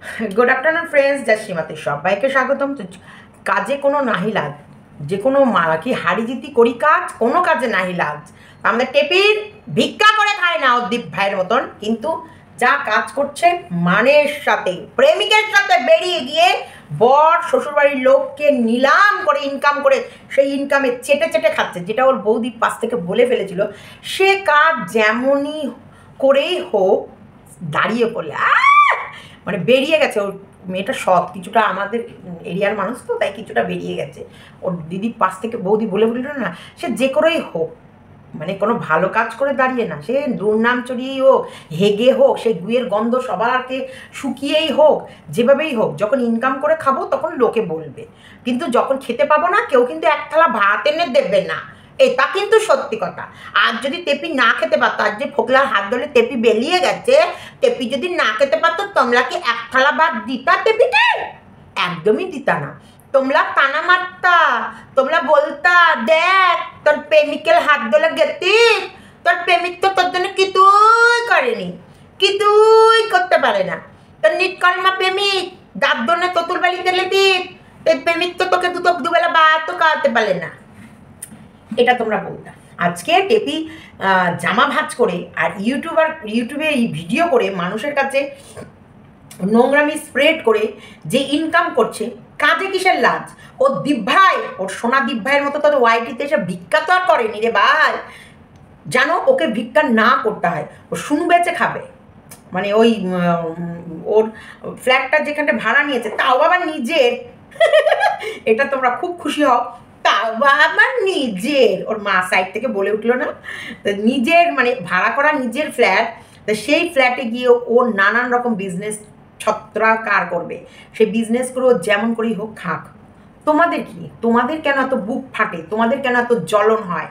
Good afternoon friends, जय श्रीमती सबाइके स्वागतम। तो काजे कोनो नाहि लाज, जे कोनो कि हाड़ी जीती करी काज कोनो काजे नाहि लाज। আমাদের টেপির ভিক্ষা করে খায় না অদ্দীপ ভাইয়ের মতন, কিন্তু যা কাজ করছে মানের সাথে প্রেমিকের সাথে বেরিয়ে গিয়ে বর শ্বশুরবাড়ির লোককে নিলাম করে ইনকাম করে সেই ইনকামে চেটে চেটে খাচ্ছে, যেটা ওর বৌদি পাশ থেকে বলে ফেলেছিল। সে কাজ যেমনই করেই হোক দাঁড়িয়ে পড়লে মানে বেরিয়ে গেছে। ওর মেয়েটা সৎ, কিছুটা আমাদের এরিয়ার মানুষ তো, তাই কিছুটা বেরিয়ে গেছে। ওর দিদির পাশ থেকে বৌদি বলে বলিল না, সে যে করেই হোক, মানে কোনো ভালো কাজ করে দাঁড়িয়ে না, সে দুর্নাম চড়িয়েই হোক, হেগে হোক, সে গুয়ের গন্ধ সবারকে শুকিয়েই হোক, যেভাবেই হোক, যখন ইনকাম করে খাবো তখন লোকে বলবে, কিন্তু যখন খেতে পাবো না কেউ কিন্তু এক থালা ভাত এনে দেবে না। এটা কিন্তু সত্যি কথা। আর যদি টেপি না খেতে পারতো, আজ যে ফোকলার হাত ধরে টেপি বেরিয়ে গেছে, টেপি যদি না খেতে পারতো তোমরা কি এক থালা ভাত দিতা টেপিকে? একদমই দিতা না। তোমরা টানা মারতা, তোমরা বলতা দেখ তোর প্রেমিকের হাত ধরে গেতি, তোর প্রেমিক তো তোর জন্য কিছুই করেনি, কিছুই করতে পারে না। তোর নিষ্কর্মা প্রেমিক দাঁত ধরে তোতুর বাড়ি তেলে দিত, এই প্রেমিক তো তোকে দুবেলা ভাতও খাওয়াতে পারে না। এটা তোমরা বলতা। আজকে টেপি জামা ভাঁজ করে আর ইউটিউবে এই ভিডিও করে মানুষের কাছে নোংরামি স্প্রেড করে যে ইনকাম করছে, কাজে কিসের লাজ? ওর দীপ ভাই, ওর সোনা দীপ ভাইয়ের মতো তোর ওয়াইটিতে এসে ভিক্ষা তো আর করেনি রে ভাই। জানো ওকে ভিক্ষা না করতে হয়, ও শুনু বেচে খাবে। মানে ওই ওর ফ্ল্যাটটা যেখানে ভাড়া নিয়েছে তাও আবার নিজের এটা তোমরা খুব খুশি হও, তাও আবার নিজের। ওর মা সাইড থেকে বলে উঠলো না, তো নিজের মানে ভাড়া করা নিজের ফ্ল্যাট, তো সেই ফ্ল্যাটে গিয়ে ওর নানান রকম বিজনেস ছত্রাকার করবে। সেই বিজনেসগুলো যেমন করেই হোক খাক। তোমাদের কি, তোমাদের কেন এত বুক ফাটে, তোমাদের কেন এত জ্বলন হয়?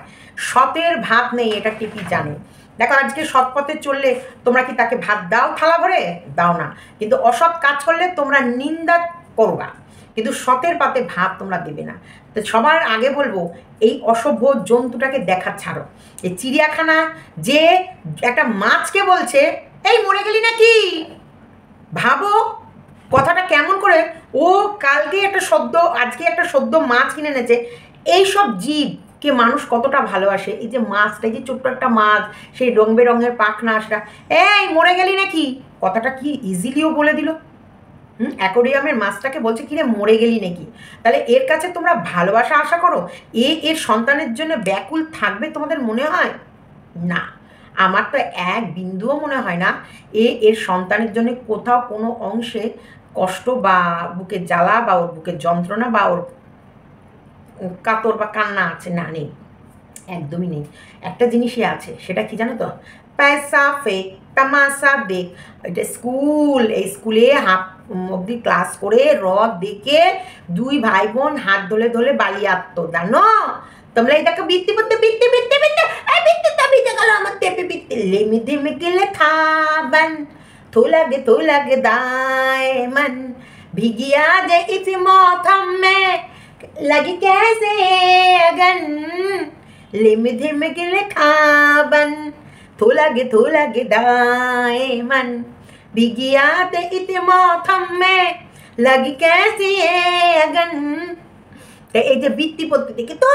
সতের ভাত নেই এটা টিপি জানে। দেখো আজকে সৎ পথে চললে তোমরা কি তাকে ভাত দাও থালা ভরে? দাও না। কিন্তু অসৎ কাজ করলে তোমরা নিন্দা করবা, কিন্তু সতের পাতে ভাত তোমরা দেবে না। তো সবার আগে বলবো, এই অসভ্য জন্তুটাকে দেখা ছাড়ো। এই চিড়িয়াখানা যে একটা মাছকে বলছে এই মরে গেলি নাকি, ভাবো কথাটা কেমন করে। ও কালকে একটা সদ্য, আজকে একটা সদ্য মাছ কিনে এনেছে। এইসব জীবকে মানুষ কতটা ভালোবাসে। এই যে মাছটা, এই যে ছোট্ট একটা মাছ, সেই রং বেরঙের পাখনা আসটা, এই মরে গেলি নাকি কথাটা কি ইজিলিও বলে দিল। অ্যাকোরিয়ামের মাছটাকে বলছে কিরে মরে গেলি নাকি। তাহলে এর কাছে তোমরা ভালোবাসা আশা করো? এর সন্তানের জন্য ব্যাকুল থাকবে তোমাদের মনে হয়? না, আমার তো এক বিন্দুও মনে হয় না এর সন্তানের জন্য কোথাও কোনো অংশে কষ্ট বা বুকের জ্বালা বা ওর বুকের যন্ত্রণা বা ওর কাতর বা কান্না আছে, না নেই, একদমই নেই। একটা জিনিসই আছে, সেটা কি জানো তো? পয়সা ফেক তামাশা দেখ। এটা স্কুল, এই স্কুলে হাফ অব্দি ক্লাস করে রদ দেখে দুই ভাই বোন হাত ধরে ধরে বালি আঁকতো, জানো তোমরা? এটাকে বৃত্তি করতে বৃত্তি বৃত্তি বৃত্তি বৃত্তি তবিতে গেল আমার টেপে বৃত্তি লেমি ধেমে গেলে থাবান থো লাগে দায় মন ভিগিয়া যে ইতি মথম মে लगी कैसे अगन लेमे धीमे गिले खाबन थो लगे दाए मन बिगियाते इते मौथम में लगी कैसे अगन। এই যে বৃত্তি পড়তে দেখে তো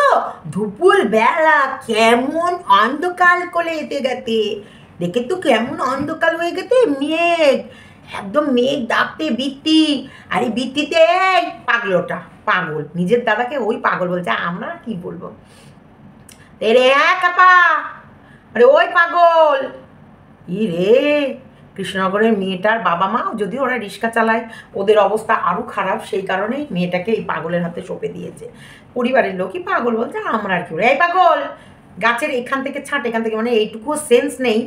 দুপুর বেলা কেমন অন্ধকার করে এতে গেছে, দেখে তো কেমন অন্ধকার হয়ে গেছে, মেঘ একদম মেঘ ডাকতে বৃত্তি। আর এই বৃত্তিতে পাগলটা পাগল, নিজের দাদাকে ওই পাগল বলছে, আমরা কি বলবো রে কাপা, আরে ওই পাগল। ই রে, কৃষ্ণনগরের মেয়েটার বাবা মা যদি ওরা রিক্সা চালায়, ওদের অবস্থা আরও খারাপ, সেই কারণেই মেয়েটাকে এই পাগলের হাতে সঁপে দিয়েছে। পরিবারের লোকই পাগল বলছে, আমরা আর কি। এই পাগল গাছের এখান থেকে ছাঁট, এখান থেকে, মানে এইটুকুও সেন্স নেই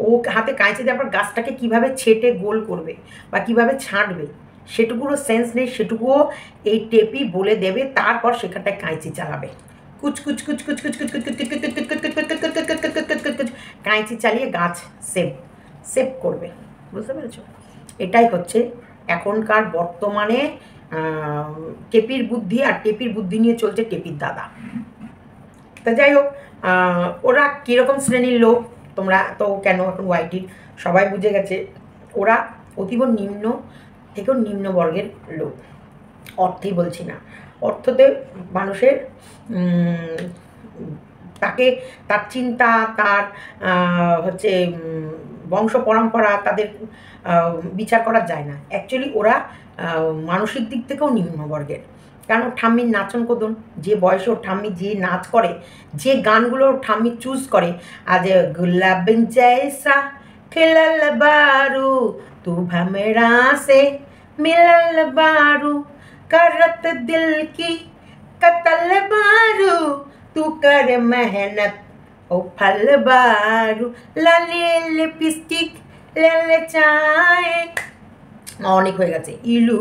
ও হাতে কাঁচি দিয়ে আবার গাছটাকে কীভাবে ছেটে গোল করবে বা কীভাবে ছাঁটবে, সেটুকুরও সেন্স নেই। সেটুকুও এই টেপি বলে দেবে, তারপর সেখানটায় কাঁচি চালাবে। কুচ কুচ কুচ কুচ কুচ কুচ কুচ কুচ কুচ কুচ কুচ কুচ কুচ কুচ কুচ কুচ কুচ কুচ কুচ কাঁচি চালিয়ে গাছ সেভ করবে। বুঝতে পেরেছ? এটাই হচ্ছে এখনকার বর্তমানে টেপির বুদ্ধি, আর টেপির বুদ্ধি নিয়ে চলছে টেপির দাদা। তা যাই হোক, ওরা কীরকম শ্রেণীর লোক তোমরা তো কেন এখন ওয়াইটির সবাই বুঝে গেছে। ওরা অতীব নিম্ন থেকেও নিম্নবর্গের লোক। অর্থেই বলছি না, অর্থতে মানুষের তাকে তার চিন্তা, তার হচ্ছে বংশ পরম্পরা, তাদের বিচার করা যায় না। অ্যাকচুয়ালি ওরা মানসিক দিক থেকেও নিম্নবর্গের। কারণ ঠাম্মির নাচন কোদন, যে বয়সে ওর ঠাম্মি যে নাচ করে, যে গানগুলো ওর ঠাম্মি চুজ করে, আজ গুলাব জৈসা খিলল বারু তু ভমরা সে মিলল বারু करत दिल की कतल बारू तू कर मेहनत ओ फल बारू लाले लिपस्टिक लाले चाय অনেক হয়ে গেছে ইলু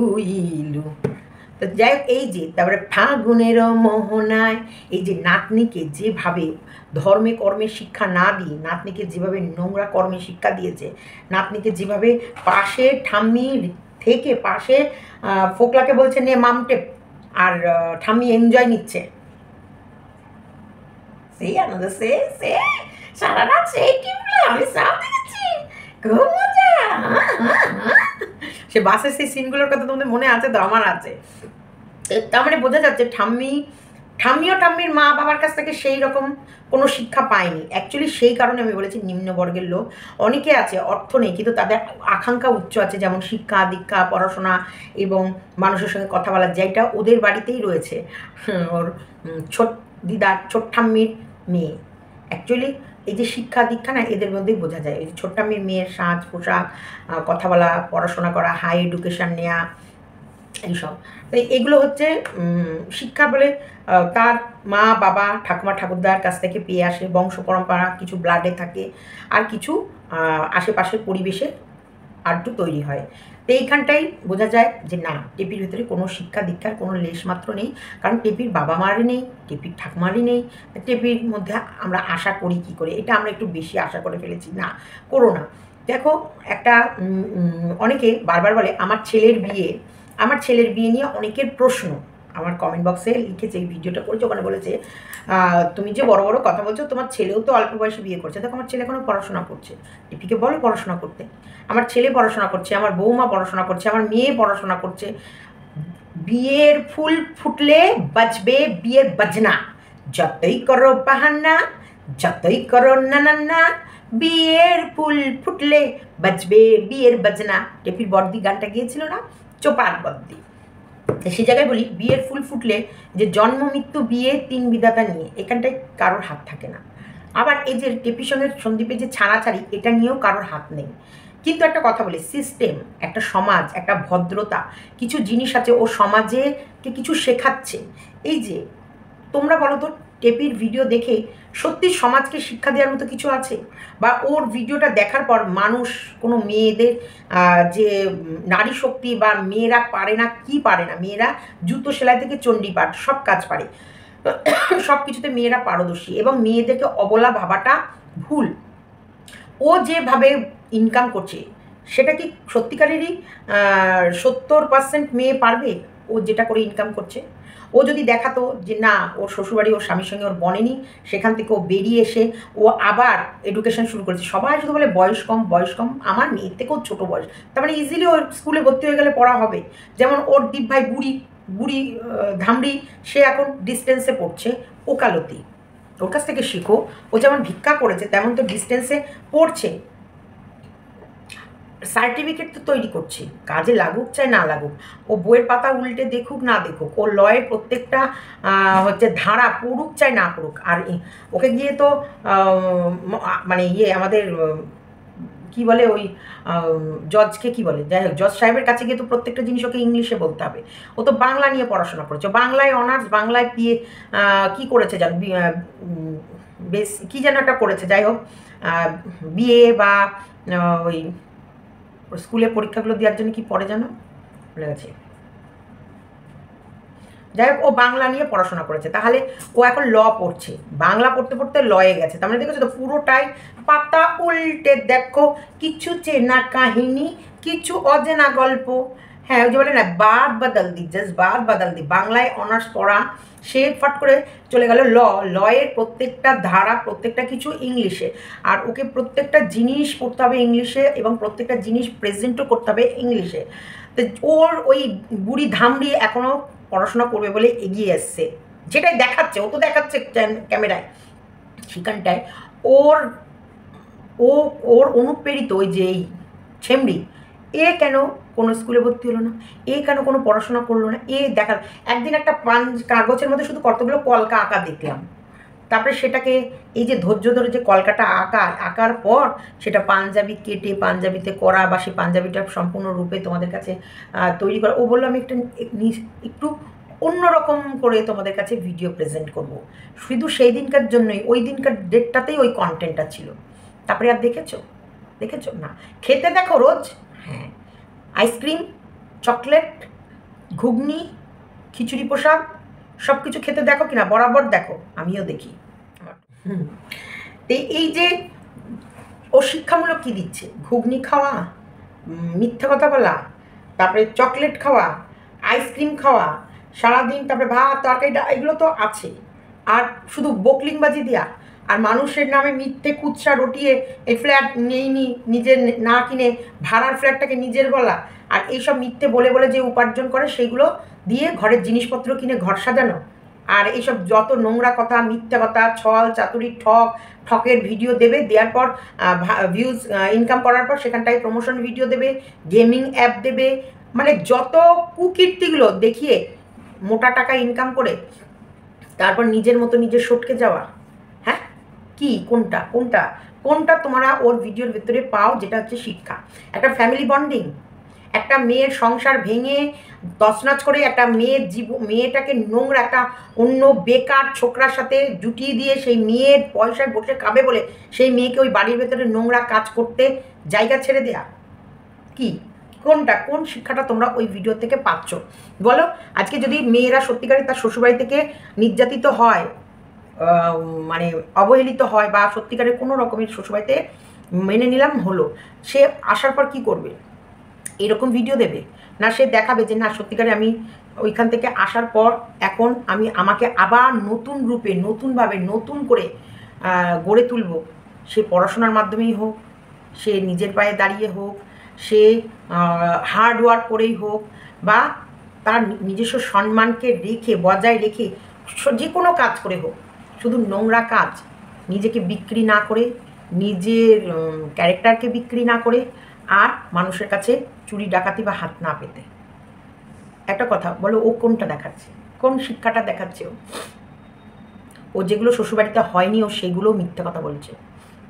ইলু। তো যাই হোক, এই যে তারপরে ফাগুনের মোহনায় এই যে নাতনিকে যেভাবে ধর্মে কর্মে শিক্ষা না দিয়ে নাতনিকে যেভাবে নোংরা কর্মে শিক্ষা দিয়েছে, নাতনিকে যেভাবে পাশে ঠাম্মি থেকে পাশে ফোকলাকে বলছে নে মামটে, আর ঠাম্মি এনজয় নিচ্ছে, সেই আনন্দ সে সে সারা রাত সেই টিপলো, আমি সব দেখেছি, খুব মজা। সে বাসের সেই সিনগুলোর কথা তোমাদের মনে আছে তো? আমার আছে। তার মানে বোঝা যাচ্ছে ঠাম্মিও ঠাম্মির মা বাবার কাছ থেকে সেই রকম কোনো শিক্ষা পায়নি। অ্যাকচুয়ালি সেই কারণে আমি বলেছি নিম্নবর্গের লোক। অনেকে আছে অর্থ নেই কিন্তু তাদের আকাঙ্ক্ষা উচ্চ আছে, যেমন শিক্ষা দীক্ষা পড়াশোনা এবং মানুষের সঙ্গে কথা বলার, যেটা ওদের বাড়িতেই রয়েছে। ওর ছোট দিদার ছোট ঠাম্মির মেয়ে, অ্যাকচুয়ালি এই যে শিক্ষা দীক্ষা না এদের মধ্যেই বোঝা যায়। এই যে ছোট ঠাম্মির মেয়ের সাজ পোশাক, কথা বলা, পড়াশোনা করা, হাই এডুকেশান নেওয়া, এইসব। তো এগুলো হচ্ছে শিক্ষা বলে তার মা বাবা ঠাকুমা ঠাকুরদার কাছ থেকে পেয়ে আসে, বংশ পরম্পরা কিছু ব্লাডে থাকে, আর কিছু আশেপাশের পরিবেশে আড্ডু তৈরি হয়। তো এইখানটাই বোঝা যায় যে না, টেপির ভিতরে কোনো শিক্ষা দীক্ষার কোনো লেশমাত্র নেই। কারণ টেপির বাবা মারই নেই, টেপির ঠাকুমারই নেই। টেপির মধ্যে আমরা আশা করি কী করে? এটা আমরা একটু বেশি আশা করে ফেলেছি। না, করো না। দেখো, একটা অনেকে বারবার বলে আমার ছেলের বিয়ে নিয়ে অনেকের প্রশ্ন আমার কমেন্ট বক্সে লিখেছে, এই ভিডিওটা করেছে, ওখানে বলেছে তুমি যে বড় বড় কথা বলছো, তোমার ছেলেও তো অল্প বয়সে বিয়ে করছে। দেখো, আমার ছেলে এখনো পড়াশোনা করছে, টিপিকে বলো পড়াশোনা করতে। আমার ছেলে পড়াশোনা করছে, আমার বৌমা পড়াশোনা করছে, আমার মেয়ে পড়াশোনা করছে। বিয়ের ফুল ফুটলে বাজবে বিয়ের বাজনা, যতই করো বাহানা, যতই করো না, বিয়ের ফুল ফুটলে বাজবে বিয়ের বাজনা। টেপির বর্দি গানটা গিয়েছিল না, চোপার বদ্দি। সে জায়গায় বলি, বিয়ের ফুল ফুটলে যে জন্ম মৃত্যু বিয়ে তিন বিধাতা নিয়ে, এখানটায় কারোর হাত থাকে না। আবার এই যে টেপির সঙ্গে সন্দীপের যে ছাড়াছাড়ি, এটা নিয়েও কারোর হাত নেই। কিন্তু একটা কথা বলি, সিস্টেম, একটা সমাজ, একটা ভদ্রতা, কিছু জিনিস আছে ও সমাজেকে কিছু শেখাচ্ছে। এই যে তোমরা বলো তো, টেপির ভিডিও দেখে সত্যি সমাজকে শিক্ষা দেওয়ার মতো কিছু আছে? বা ওর ভিডিওটা দেখার পর মানুষ কোনো মেয়েদের যে নারী শক্তি, বা মেয়েরা পারে না, কি পারে না, মেয়েরা জুতো সেলাই থেকে চণ্ডীপাঠ সব কাজ পারে, সব কিছুতে মেয়েরা পারদর্শী, এবং মেয়েদেরকে অবলা ভাবাটা ভুল। ও যেভাবে ইনকাম করছে সেটা কি সত্যিকারেরই 70% মেয়ে পারবে ও যেটা করে ইনকাম করছে? ও যদি দেখাতো যে না, ওর শ্বশুরবাড়ি ওর স্বামীর সঙ্গে ওর বনেনি, সেখান থেকে ও বেরিয়ে এসে ও আবার এডুকেশন শুরু করেছে। সবাই শুধু বলে বয়স কম, আমার মেয়ের থেকেও ছোটো বয়স, তার মানে ইজিলি ওর স্কুলে ভর্তি হয়ে গেলে পড়া হবে। যেমন ওর দীপ ভাই বুড়ি ধামড়ি, সে এখন ডিস্টেন্সে পড়ছে ওকালতি, ওর কাছ থেকে শিখো। ও যেমন ভিক্ষা করেছে তেমন তো ডিস্টেন্সে পড়ছে, সার্টিফিকেট তো তৈরি করছে, কাজে লাগুক চাই না লাগুক, ও বইয়ের পাতা উল্টে দেখুক না দেখুক, ও লয়ের প্রত্যেকটা হচ্ছে ধারা পড়ুক চাই না পড়ুক। আর ওকে গিয়ে তো মানে আমাদের কি বলে, ওই জজকে কি বলে, যাই হোক, জজ সাহেবের কাছে গিয়ে তো প্রত্যেকটা জিনিস ওকে ইংলিশে বলতে হবে। ও তো বাংলা নিয়ে পড়াশোনা করেছে, বাংলায় অনার্স, বাংলায় পিএ কী করেছে জানো, বেশ কী যেন একটা করেছে, যাই হোক, বিএ বা ওই স্কুলে পরীক্ষাগুলো দেওয়ার জন্য কি পড়ে জানো, ভুলে গেছে। যাই হোক, ও বাংলা নিয়ে পড়াশোনা করেছে, তাহলে ও এখন ল পড়ছে, বাংলা পড়তে পড়তে লয়ে গেছে। তার মানে দেখেছো তো, পুরোটাই পাতা উল্টে দেখো, কিছু চেনা কাহিনী, কিছু অজেনা গল্প। হ্যাঁ, ওই যে বলে না, বাদ বাদল দি, জাস্ট বাদ বাদল দি। বাংলায় অনার্স পড়া, সে ফট করে চলে গেল লয়ের প্রত্যেকটা ধারা, প্রত্যেকটা কিছু ইংলিশে, আর ওকে প্রত্যেকটা জিনিস পড়তে হবে ইংলিশে, এবং প্রত্যেকটা জিনিস প্রেজেন্টও করতে হবে ইংলিশে। তো ওর ওই বুড়ি ধামড়ি এখনও পড়াশোনা করবে বলে এগিয়ে এসছে, যেটাই দেখাচ্ছে, ও তো দেখাচ্ছে ক্যামেরায়, সেখানটায় ওর ও ওর অনুপ্রেরিত ওই যে এই ছেমড়ি, এ কেন কোনো স্কুলে ভর্তি হলো না, এ কেন কোনো পড়াশোনা করলো না, এ দেখা একদিন একটা কাগজের মধ্যে শুধু কতগুলো কলকা আঁকা দেখলাম, তারপরে সেটাকে এই যে ধৈর্য ধরে যে কলকাটা আঁকার পর সেটা পাঞ্জাবি কেটে পাঞ্জাবিতে করা বা সেই পাঞ্জাবিটা সম্পূর্ণরূপে তোমাদের কাছে তৈরি করা, ও বললো আমি একটু অন্যরকম করে তোমাদের কাছে ভিডিও প্রেজেন্ট করব। শুধু সেই দিনকার জন্যই, ওই দিনকার ডেটটাতেই ওই কন্টেন্টটা ছিল। তারপরে আর দেখেছো না? খেতে দেখো রোজ, হ্যাঁ, আইসক্রিম, চকলেট, ঘুগনি, খিচুড়ি প্রসাদ, সব কিছু খেতে দেখো কিনা, বরাবর দেখো, আমিও দেখি। তো এই যে ও শিক্ষামূলক কী দিচ্ছে, ঘুগনি খাওয়া, মিথ্যা কথা বলা, তারপরে চকলেট খাওয়া, আইসক্রিম খাওয়া সারাদিন, তারপরে ভাত তরকারি, এগুলো তো আছে, আর শুধু বকলিংবাজি দেওয়া, আর মানুষের নামে মিথ্যে কুৎসা রটিয়ে এই ফ্ল্যাট নেইনি, নিজের না কিনে ভাড়ার ফ্ল্যাটটাকে নিজের বলা, আর এইসব মিথ্যে বলে বলে যে উপার্জন করে সেইগুলো দিয়ে ঘরের জিনিসপত্র কিনে ঘর সাজানো, আর এইসব যত নোংরা কথা, মিথ্যা কথা, ছল চাতুরি, ঠকের ভিডিও দেবে, দেওয়ার পর ভিউজ ইনকাম করার পর সেখানটায় প্রমোশন ভিডিও দেবে, গেমিং অ্যাপ দেবে, মানে যত কুকীর্তিগুলো দেখিয়ে মোটা টাকা ইনকাম করে তারপর নিজের মতো নিজের সটকে যাওয়া। হ্যাঁ, কি কোনটা তোমরা ওর ভিডিওর ভেতরে পাও যেটা হচ্ছে শিক্ষা, একটা ফ্যামিলি বন্ডিং, একটা মেয়ের সংসার ভেঙে তছনছ করে একটা মেয়েটাকে নোংরা একটা অন্য বেকার ছোকরার সাথে জুটিয়ে দিয়ে সেই মেয়ের পয়সায় বসে খাবে বলে সেই মেয়েকে ওই বাড়ির ভেতরে নোংরা কাজ করতে জায়গা ছেড়ে দেয়া, কি কোন শিক্ষাটা তোমরা ওই ভিডিও থেকে পাচ্ছ বলো? আজকে যদি মেয়েরা সত্যিকারে তার শ্বশুরবাড়ি থেকে নির্যাতিত হয়, মানে অবহেলিত হয়, বা সত্যিকারের কোনো রকমের শ্বশুরবাড়িতে মেনে নিলাম হলো, সে আসার পর কি করবে? এরকম ভিডিও দেবে না? সে দেখাবে যে না সত্যিকারে আমি ওইখান থেকে আসার পর এখন আমাকে আবার নতুন রূপে, নতুনভাবে, নতুন করে গড়ে তুলব, সে পড়াশোনার মাধ্যমেই হোক, সে নিজের পায়ে দাঁড়িয়ে হোক, সে হার্ড ওয়ার্ক করেই হোক, বা তার নিজস্ব সম্মানকে রেখে, বজায় রেখে যে কোনো কাজ করে হোক, শুধু নোংরা কাজ, নিজেকে বিক্রি না করে, নিজের ক্যারেক্টারকে বিক্রি না করে, আর মানুষের কাছে চুরি ডাকাতি বা হাত না পেতে। একটা কথা বলো, ও কোনটা দেখাচ্ছে, কোন শিক্ষাটা দেখাচ্ছে? ও যেগুলো শ্বশুরবাড়িতে হয়নি ও সেগুলো মিথ্যে কথা বলছে।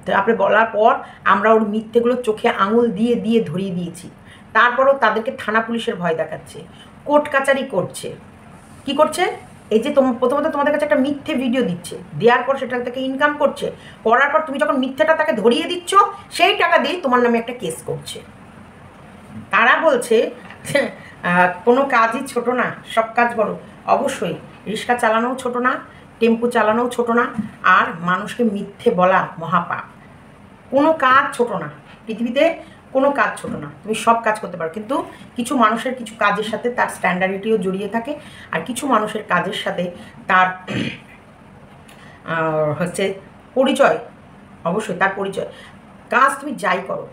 তারপরে বলার পর আমরা ওর মিথ্যেগুলো চোখে আঙুল দিয়ে দিয়ে ধরিয়ে দিয়েছি, তারপরও তাদেরকে থানা পুলিশের ভয় দেখাচ্ছে, কোর্ট কাচারি করছে। কি করছে? এই যে প্রথমত তোমাদের কাছে একটা মিথ্যে ভিডিও দিচ্ছে, দেওয়ার পর সেটা থেকে ইনকাম করছে, করার পর তুমি যখন মিথ্যেটা তাকে ধরিয়ে দিচ্ছ, সেই টাকা দিয়ে তোমার নামে একটা কেস করছে। তারা বলছে কোনো কাজই ছোট না, সব কাজ বড়। অবশ্যই রিক্সা চালানোও ছোট না, টেম্পো চালানোও ছোট না, আর মানুষকে মিথ্যে বলা মহাপাপ। কোনো কাজ ছোট না, পৃথিবীতে কোনো কাজ ছোট না, তুমি সব কাজ করতে পারো, কিন্তু কিছু মানুষের কিছু কাজের সাথে তার স্ট্যান্ডার্ডিটিও জড়িয়ে থাকে, আর কিছু মানুষের কাজের সাথে তার হচ্ছে পরিচয়, অবশ্যই তার পরিচয়। কাজ তুমি যাই করো,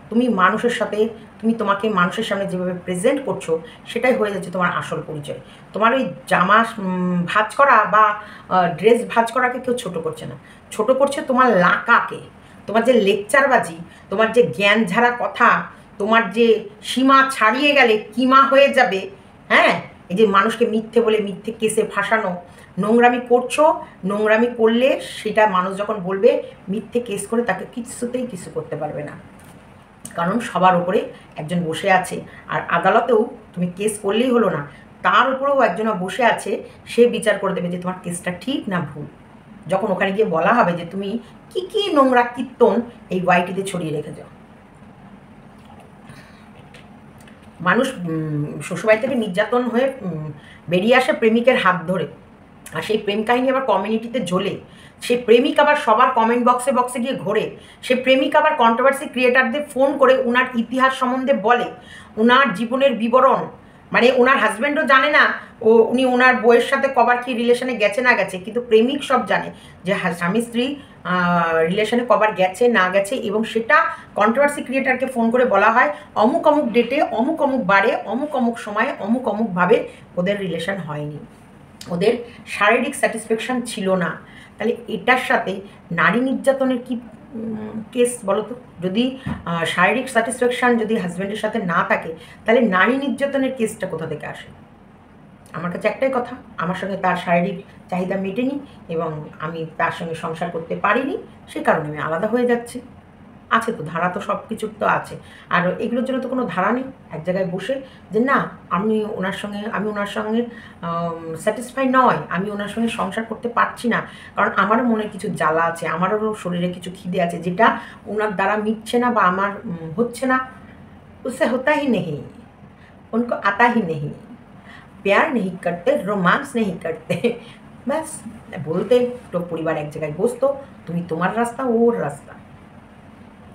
তুমি মানুষের সাথে, তুমি তোমাকে মানুষের সামনে যেভাবে প্রেজেন্ট করছো সেটাই হয়ে যাচ্ছে তোমার আসল পরিচয়। তোমার ওই জামা ভাঁজ করা বা ড্রেস ভাঁজ করাকে কেউ ছোট করছে না, ছোট করছে তোমার লাকাকে, তোমার যে লেকচারবাজি, তোমার যে জ্ঞান ঝাড়া কথা, তোমার যে সীমা ছাড়িয়ে গেলে কিমা হয়ে যাবে। হ্যাঁ, এই যে মানুষকে মিথ্যে বলে মিথ্যে কেসে ফাঁসানো, নোংরামি করছো, নোংরামি করলে সেটা মানুষ যখন বলবে মিথ্যে কেস করে, তাকে কিছুতেই কিছু করতে পারবে না, কারণ সবার উপরে একজন বসে আছে, আর আদালতেও তুমি কেস করলেই হলো না, তার উপরেও একজন বসে আছে, সে বিচার করে দেবে যে তোমার কেসটা ঠিক না ভুল। যখন ওখানে গিয়ে বলা হবে যে তুমি কি কি নোংরা কীর্তন এই ওয়াইটিতে ছড়িয়ে রেখে যাও। মানুষ শ্বশুরবাড়ি থেকে নির্যাতন হয়ে বেরিয়ে আসে প্রেমিকের হাত ধরে, আর সেই প্রেম কাহিনী আবার কমিউনিটিতে ঝোলে, সে প্রেমিক আবার সবার কমেন্ট বক্সে গিয়ে ঘোরে, সে প্রেমিক আবার কন্ট্রোভার্সি ক্রিয়েটারদের ফোন করে ওনার ইতিহাস সম্বন্ধে বলে, ওনার জীবনের বিবরণ মানে ওনার হাজব্যান্ডও জানে না উনি ওনার বউয়ের সাথে কবার কি রিলেশনে গেছে না গেছে, কিন্তু প্রেমিক সব জানে যে স্বামী স্ত্রী রিলেশনে কবার গেছে না গেছে, এবং সেটা কন্ট্রোভার্সি ক্রিয়েটারকে ফোন করে বলা হয় অমুক অমুক ডেটে অমুক অমুক বারে অমুক অমুক সময়ে অমুক অমুকভাবে ওদের রিলেশন হয়নি, ওদের শারীরিক স্যাটিসফ্যাকশন ছিল না। তাহলে এটার সাথে নারী নির্যাতনের কি কেস বলো তো? যদি শারীরিক স্যাটিসফ্যাকশান যদি হাজব্যান্ডের সাথে না থাকে, তাহলে নারী নির্যাতনের কেসটা কোথা থেকে আসে? আমার কাছে একটাই কথা, আমার সঙ্গে তার শারীরিক চাহিদা মেটেনি এবং আমি তার সঙ্গে সংসার করতে পারিনি, সে কারণে আমি আলাদা হয়ে যাচ্ছি। আছে তো ধারা, তো সব কিছুর তো আছে। আর এগুলোর জন্য তো কোনো ধারা নেই এক জায়গায় বসে যে না আমি ওনার সঙ্গে স্যাটিসফাই নয়, আমি ওনার সঙ্গে সংসার করতে পারছি না, কারণ আমারও মনে কিছু জ্বালা আছে, আমারও শরীরে কিছু খিদে আছে যেটা ওনার দ্বারা মিটছে না বা আমার হচ্ছে না। उससे होता ही नहीं, उनको आता ही नहीं, प्यार नहीं करते, रोमांस नहीं करते, ব্যাস বলতে তো পরিবার এক জায়গায় বসতো, তুমি তোমার রাস্তা ওর রাস্তা।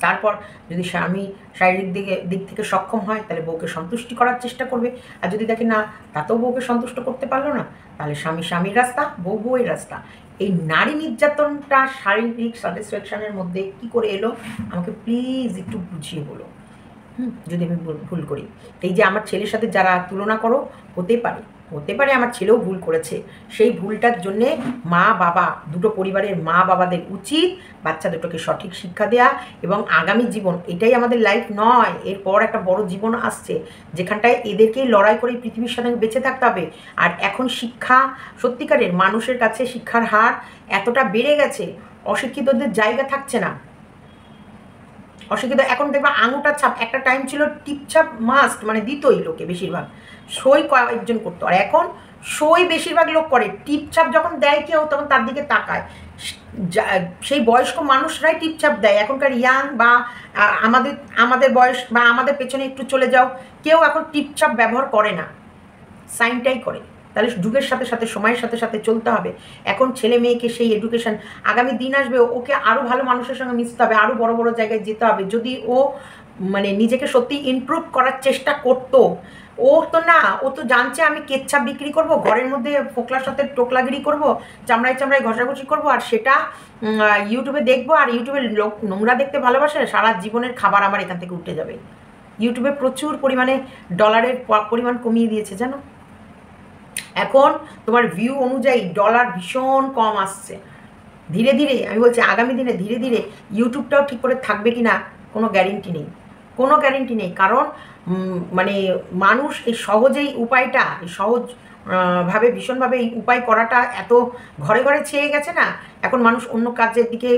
তারপর যদি স্বামী শারীরিক দিক থেকে সক্ষম হয় তাহলে বউকে সন্তুষ্টি করার চেষ্টা করবে, আর যদি দেখে না তাতেও বউকে সন্তুষ্ট করতে পারলো না, তাহলে স্বামীর রাস্তা, বউ বউয়ের রাস্তা। এই নারী নির্যাতনটা শারীরিক স্যাটিসফ্যাকশনের মধ্যে কি করে এলো আমাকে প্লিজ একটু বুঝিয়ে বলো, যদি আমি ভুল করি। এই যে আমার ছেলের সাথে যারা তুলনা করো, হতে পারে আমার ছেলেও ভুল করেছে, সেই ভুলটার জন্যে মা বাবা দুটো পরিবারের মা বাবাদের উচিত বাচ্চা দুটোকে সঠিক শিক্ষা দেয়া, এবং আগামী জীবন এটাই আমাদের লাইফ নয়, এরপর একটা বড় জীবন আসছে যেখানটায় এদেরকেই লড়াই করে পৃথিবীর সাথে বেঁচে থাকতে হবে। আর এখন শিক্ষা সত্যিকারের মানুষের কাছে শিক্ষার হার এতটা বেড়ে গেছে, অশিক্ষিতদের জায়গা থাকছে না। অশিক্ষিত এখন দেখবা আঙুটার ছাপ, একটা টাইম ছিল টিপছাপ মাস্ট, মানে দিতই লোকে বেশিরভাগ, সই কয়েকজন করতো, আর এখন সই বেশিরভাগ লোক করে, টিপছাপ যখন দেয় কেউ তখন তার দিকে তাকায়, সেই বয়স্ক মানুষরাই টিপছাপ দেয়। এখনকার ইয়াং বা আমাদের বয়স বা আমাদের পেছনে একটু চলে যাও, কেউ এখন টিপছাপ ব্যবহার করে না, সাইনটাই করে। তাহলে যুগের সাথে সাথে সময়ের সাথে সাথে চলতে হবে। এখন ছেলে মেয়েকে সেই এডুকেশন, আগামী দিন আসবে ওকে আরও ভালো মানুষের সঙ্গে মিশতে হবে, আরও বড় বড় জায়গায় যেতে হবে। যদি ও মানে নিজেকে সত্যি ইমপ্রুভ করার চেষ্টা করতো, ও তো না, ও তো জানছে আমি কেচ্ছা বিক্রি করব, ঘরের মধ্যে ফোকলার সাথে টোকলাগিরি করব, চামড়ায় চামড়ায় ঘষাঘষি করব, আর সেটা ইউটিউবে দেখবো, আর ইউটিউবের লোক নোংরা দেখতে ভালোবাসে, সারা জীবনের খাবার আমার এখান থেকে উঠে যাবে। ইউটিউবে প্রচুর পরিমাণে ডলারের পরিমাণ কমিয়ে দিয়েছে জানো, এখন তোমার ভিউ অনুযায়ী ডলার ভীষণ কম আসছে। ধীরে ধীরে আমি বলছি আগামী দিনে ধীরে ধীরে ইউটিউবটাও ঠিক করে থাকবে কি না কোনো গ্যারেন্টি নেই, কোনো গ্যারেন্টি নেই। কারণ মানে মানুষ এই সহজেই উপায়টা, এই সহজ ভাবে ভীষণভাবে এই উপায় করাটা এত ঘরে ঘরে ছেয়ে গেছে না, এখন মানুষ অন্য কাজের দিকে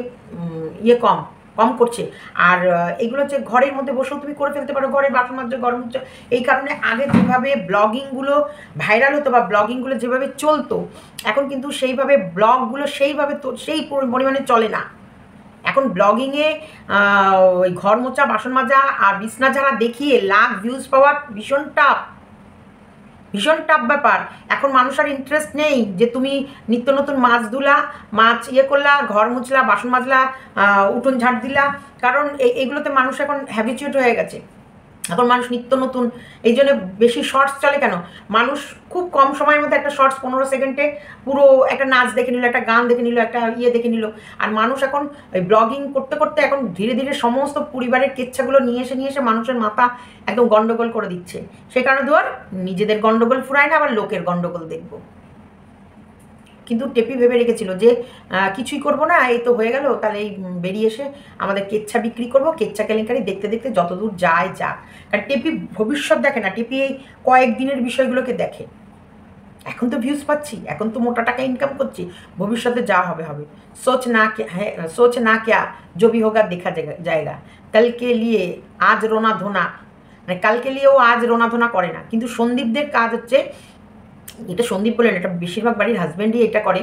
কম করছে। আর এগুলো হচ্ছে ঘরের মধ্যে বসেও তুমি করে ফেলতে পারো, ঘরে বাসন মাজছো, গরম হচ্ছে। এই কারণে আগে যেভাবে ব্লগিংগুলো ভাইরাল হতো বা ব্লগিংগুলো যেভাবে চলতো, এখন কিন্তু সেইভাবে ব্লগগুলো সেইভাবে সেই পরিমাণে চলে না। এখন ব্লগিংয়ে ওই ঘর মোছা, বাসন মাজা আর বিছনা ঝাড়া দেখিয়ে লাখ ভিউজ পাওয়া ভীষণ টাফ ব্যাপার। এখন মানুষ আর ইন্টারেস্ট নেই যে তুমি নিত্য নতুন মাছ করলা, ঘর মুছলা, বাসন মাজলা, উঠোন ঝাড় দিলা, কারণ এইগুলোতে মানুষ এখন হ্যাবিচুয়েট হয়ে গেছে। এখন মানুষ নিত্য নতুন, এই জন্য বেশি শর্টস চলে। কেন? মানুষ খুব কম সময়ের মধ্যে একটা শর্টস 15 সেকেন্ডে পুরো একটা নাচ দেখে নিল, একটা গান দেখে নিল, একটা দেখে নিল। আর মানুষ এখন ওই ব্লগিং করতে করতে এখন ধীরে ধীরে সমস্ত পরিবারের কেচ্ছাগুলো নিয়ে এসে মানুষের মাথা একদম গন্ডগোল করে দিচ্ছে। সে কারণে ধর নিজেদের গন্ডগোল ফুরায় না, আবার লোকের গন্ডগোল দেখবো। কিন্তু টেপি ভেবে রেখেছিল যে কিছুই করব না, এই তো হয়ে গেল, তাহলে এই বেরিয়ে এসে আমাদের কেচ্ছা বিক্রি করব, কেচ্ছা কেলেঙ্কারি দেখতে দেখতে যতদূর যায় যাক। কারণ টেপি ভবিষ্যৎ দেখে না, টেপি এই কয়েকদিনের বিষয়গুলোকে দেখে। এখন তো ভিউজ পাচ্ছি, এখন তো মোটা টাকা ইনকাম করছি, ভবিষ্যতে যা হবে হবে। সোচ না ক্যা जो भी होगा देखा जाएगा। কালকে লিয়ে আজ রোনা ধোনা, মানে কালকে লিয়েও আজ রোনা ধোনা করে না। কিন্তু সন্দীপদের কাজ হচ্ছে, এটা সন্দীপ বলেন, এটা বেশিরভাগ বাড়ির হাজব্যান্ডই এটা করে,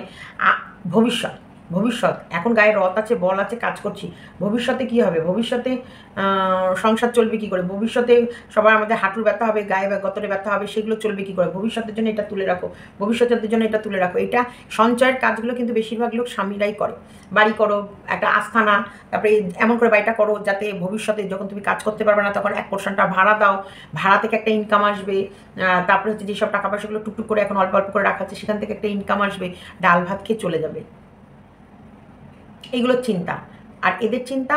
ভবিষ্যৎ ভবিষ্যৎ এখন গায়ে রথ আছে, বল আছে, কাজ করছি। ভবিষ্যতে কি হবে? ভবিষ্যতে সংসার চলবে কি করে? ভবিষ্যতে সবার আমাদের হাঁটুর ব্যথা হবে, গায়ে গতরে ব্যথা হবে, সেগুলো চলবে কি করে? ভবিষ্যতের জন্য এটা তুলে রাখো, ভবিষ্যতের জন্য এটা তুলে রাখো। এটা সঞ্চয়ের কাজগুলো কিন্তু বেশিরভাগ লোক স্বামীরাই করে। বাড়ি করো, একটা আস্থানা, তারপরে এমন করে বাড়িটা করো যাতে ভবিষ্যতে যখন তুমি কাজ করতে পারবে না তখন এক পোর্শনটা ভাড়া দাও, ভাড়া থেকে একটা ইনকাম আসবে। তারপরে হচ্ছে যেসব টাকা পয়সাগুলো টুকটুক করে এখন অল্প অল্প করে রাখা আছে সেখান থেকে একটা ইনকাম আসবে, ডাল ভাত খেয়ে চলে যাবে। এগুলোর চিন্তা। আর এদের চিন্তা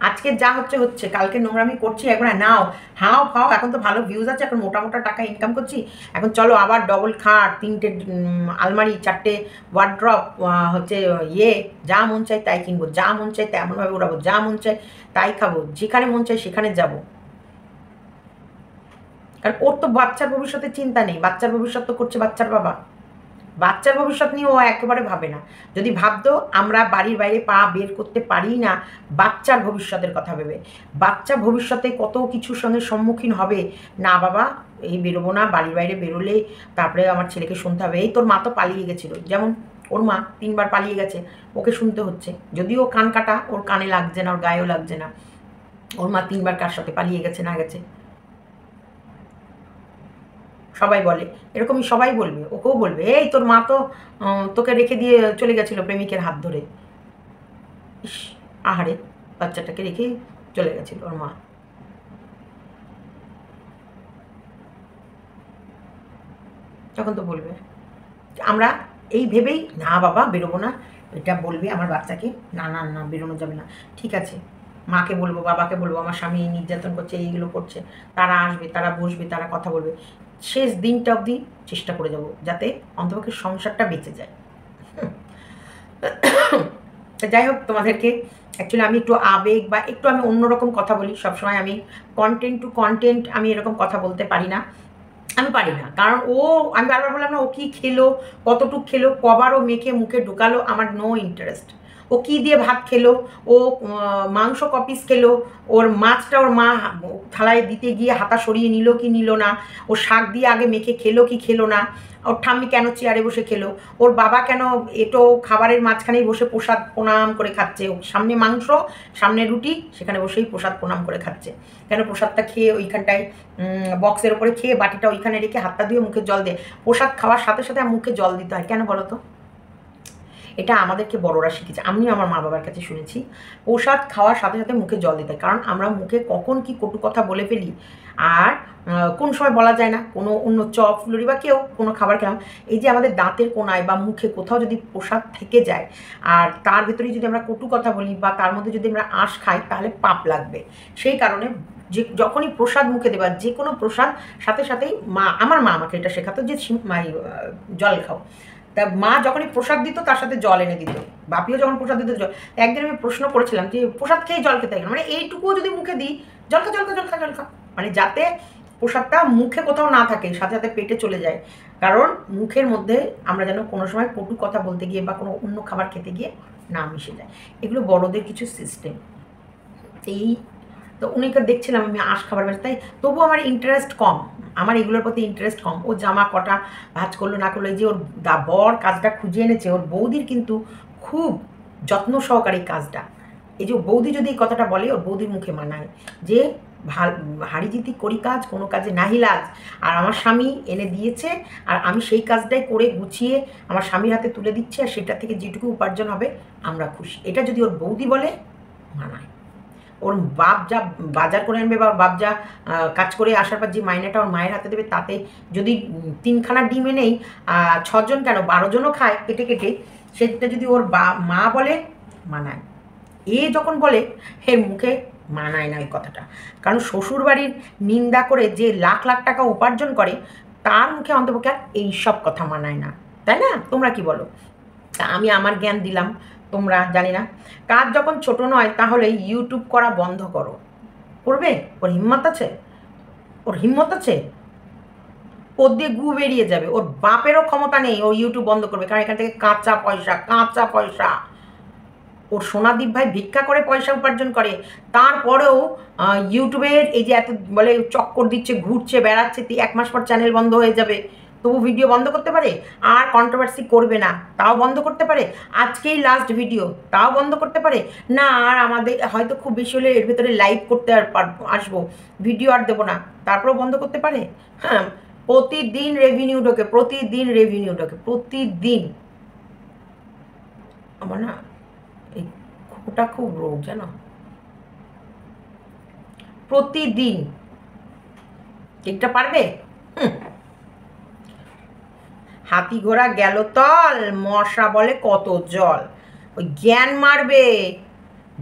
আজকে যা হচ্ছে হচ্ছে, কালকে নোংরামি করছি, একবার নাও হাও ফাও, এখন তো ভালো ভিউজ আছে, এখন মোটা মোটা টাকা ইনকাম করছি, এখন চলো আবার ডবল খাট, 3টে আলমারি, 4টে ওয়ার্ড্রপ, হচ্ছে যা মন চাই তাই কিনবো, যা মন চাই তেমনভাবে উড়াবো, যা মন চাই তাই খাবো, যেখানে মন চাই সেখানে যাব। কারণ ওর তো বাচ্চার ভবিষ্যতের চিন্তা নেই, বাচ্চার ভবিষ্যৎ তো করছে বাচ্চার বাবা, বাচ্চার ভবিষ্যৎ নিয়ে ও একেবারে ভাবে না। যদি ভাবতো আমরা বাড়ির বাইরে পা বের করতে পারি না বাচ্চার ভবিষ্যতের কথা ভেবে, বাচ্চা ভবিষ্যতে কত কিছুর সঙ্গে সম্মুখীন হবে, না বাবা এই বেরোবো না, বাড়ির বাইরে বেরোলে তারপরে আমার ছেলেকে শুনতে হবে, এই তোর মা তো পালিয়ে গেছিলো, যেমন ওর মা 3বার পালিয়ে গেছে, ওকে শুনতে হচ্ছে, যদিও কান কাটা, ওর কানে লাগছে না, ওর গায়েও লাগছে না, ওর মা 3বার কার সাথে পালিয়ে গেছে না গেছে সবাই বলে, এরকমই সবাই বলবে, ওকেও বলবে এই তোর মা তো তোকে রেখে দিয়ে চলে গেছিলো প্রেমিকের হাত ধরে। ইস, আহারে, বাচ্চাটাকে রেখে চলে গেছিল ওর মা। তখন তো বলবে, আমরা এই ভেবেই না বাবা বেরোবো না, এটা বলবে আমার বাচ্চাকে, না না না বেরোনো যাবে না, ঠিক আছে মাকে বলবো, বাবাকে বলবো, আমার স্বামী নির্যাতন করছে, এইগুলো করছে, তারা আসবে, তারা বসবে, তারা কথা বলবে, শেষ দিনটা অবধি চেষ্টা করে যাব যাতে অন্তপক্ষে সংসারটা বেঁচে যায়। তো যাই হোক, তোমাদেরকে অ্যাকচুয়ালি আমি একটু আবেগ বা একটু আমি অন্যরকম কথা বলি সবসময়, আমি কন্টেন্ট টু কন্টেন্ট আমি এরকম কথা বলতে পারি না, আমি পারি না, কারণ আমি বারবার বললাম না, ও কী খেলো, কতটুক খেলো, কবার ও মেখে মুখে ঢুকালো, আমার নো ইন্টারেস্ট। ও কী দিয়ে ভাত খেলো, ও মাংস কপিস খেলো, ওর মাছটা ওর মা থালায় দিতে গিয়ে হাতা সরিয়ে নিল কি নিল না, ও শাক দিয়ে আগে মেখে খেলো কি খেলো না, ওর ঠাম্মি কেন চেয়ারে বসে খেলো, ওর বাবা কেন এটো খাবারের মাঝখানেই বসে প্রসাদ প্রণাম করে খাচ্ছে, সামনে মাংস সামনে রুটি, সেখানে বসেই প্রসাদ প্রণাম করে খাচ্ছে, কেন প্রসাদটা খেয়ে ওইখানটায় বক্সের ওপরে খেয়ে বাটিটা ওইখানে রেখে হাতটা দিয়ে মুখে জল দেয়, প্রসাদ খাওয়ার সাথে সাথে মুখে জল দিতে হয় কেন বলো তো? এটা আমাদেরকে বড়রা শিখেছে, আমিও আমার মা বাবার কাছে শুনেছি, প্রসাদ খাওয়ার সাথে সাথে মুখে জল দিতে হয়, কারণ আমরা মুখে কখন কি কটু কথা বলে ফেলি, আর কোন সময় বলা যায় না, কোনো অন্য চপ ফুলুরি বা কেউ কোনো খাবার খেলাম, এই যে আমাদের দাঁতের কোনায় বা মুখে কোথাও যদি প্রসাদ থেকে যায় আর তার ভেতরেই যদি আমরা কটু কথা বলি বা তার মধ্যে যদি আমরা আঁশ খাই তাহলে পাপ লাগবে। সেই কারণে যে যখনই প্রসাদ মুখে দেবা, যে কোনো প্রসাদ সাথে সাথেই আমার মা আমাকে এটা শেখাতো যে জল খাও, তা মা যখনই প্রসাদ দিত তার সাথে জল এনে দিত, বাপিও যখন প্রসাদ দিত জল। একদিন আমি প্রশ্ন করেছিলাম যে প্রসাদ খেয়ে জল খেতে গেল, মানে এইটুকুও যদি মুখে দিই জল খা জল খা জল খা জল খা, মানে যাতে প্রসাদটা মুখে কোথাও না থাকে, সাথে সাথে পেটে চলে যায়, কারণ মুখের মধ্যে আমরা যেন কোনো সময় কটু কথা বলতে গিয়ে বা কোনো অন্য খাবার খেতে গিয়ে না মিশে যায়, এগুলো বড়দের কিছু সিস্টেম। এই তো উনিকে দেখছিলাম আমি আঁশ খাবার বেশ, তাই তবু আমার ইন্টারেস্ট কম, আমার এগুলোর প্রতি ইন্টারেস্ট কম। ও জামা কটা ভাঁজ করলো না করলো, এই যে ওর বর কাজটা খুঁজে এনেছে, ওর বৌদির কিন্তু খুব যত্ন সহকারে কাজটা, এই যে বৌদি যদি এই কথাটা বলে ওর বৌদির মুখে মানায় যে হাড়িজিতি করি কাজ, কোনো কাজে নাহি লাজ, আর আমার স্বামী এনে দিয়েছে আর আমি সেই কাজটাই করে গুছিয়ে আমার স্বামীর হাতে তুলে দিচ্ছি, আর সেটা থেকে যেটুকু উপার্জন হবে আমরা খুশি, এটা যদি ওর বৌদি বলে মানায়। ওর বাপ যা বাজার করে আনবে বা ওর বাপ যা কাজ করে আসার পর যে মাইনেটা ওর মায়ের হাতে দেবে, তাতে যদি 3খানা ডিম এনেই 6জন কেন 12জনও খায় কেটে কেটে, সেটা যদি ওর মা বলে মানায়, এ যখন বলে এর মুখে মানায় না ওই কথাটা, কারণ শ্বশুর বাড়ির নিন্দা করে যে লাখ লাখ টাকা উপার্জন করে তার মুখে অন্তপক্ষে এই সব কথা মানায় না, তাই না? তোমরা কি বলো? তা আমি আমার জ্ঞান দিলাম, তোমরা জানি না, কাজ যখন ছোট নয় তাহলে ইউটিউব করা বন্ধ করো, করবে? ওর হিম্মত আছে? ওর হিম্মত আছে? ওর দিয়ে গু বেরিয়ে যাবে, ওর বাপেরও ক্ষমতা নেই ও ইউটিউব বন্ধ করবে, কারণ এখান থেকে কাঁচা পয়সা, কাঁচা পয়সা। ওর সোনাদীপ ভাই ভিক্ষা করে পয়সা উপার্জন করে, তারপরেও ইউটিউবের এই যে এত বলে চক্কর দিচ্ছে, ঘুরছে, বেড়াচ্ছে, 1 মাস পর চ্যানেল বন্ধ হয়ে যাবে, তবু ভিডিও বন্ধ করতে পারে? আর কন্ট্রোভার্সি করবে না তাও বন্ধ করতে পারে? আজকেই লাস্ট ভিডিও তাও বন্ধ করতে পারে না? আর আমাদের হয়তো খুব বেশি হলে এর ভেতরে লাইভ করতে আর আসবো, ভিডিও আর দেবো না, তারপরেও বন্ধ করতে পারে? হ্যাঁ, প্রতিদিন রেভিনিউ ঢোকে, প্রতিদিন রেভিনিউ ঢোকে, প্রতিদিন। আমার না এই ওটা খুব রোগ জানো, প্রতিদিন। ঠিকটা পারবে? হাতি ঘোড়া গেল তল, মশা বলে কত জল। ওই জ্ঞান মারবে,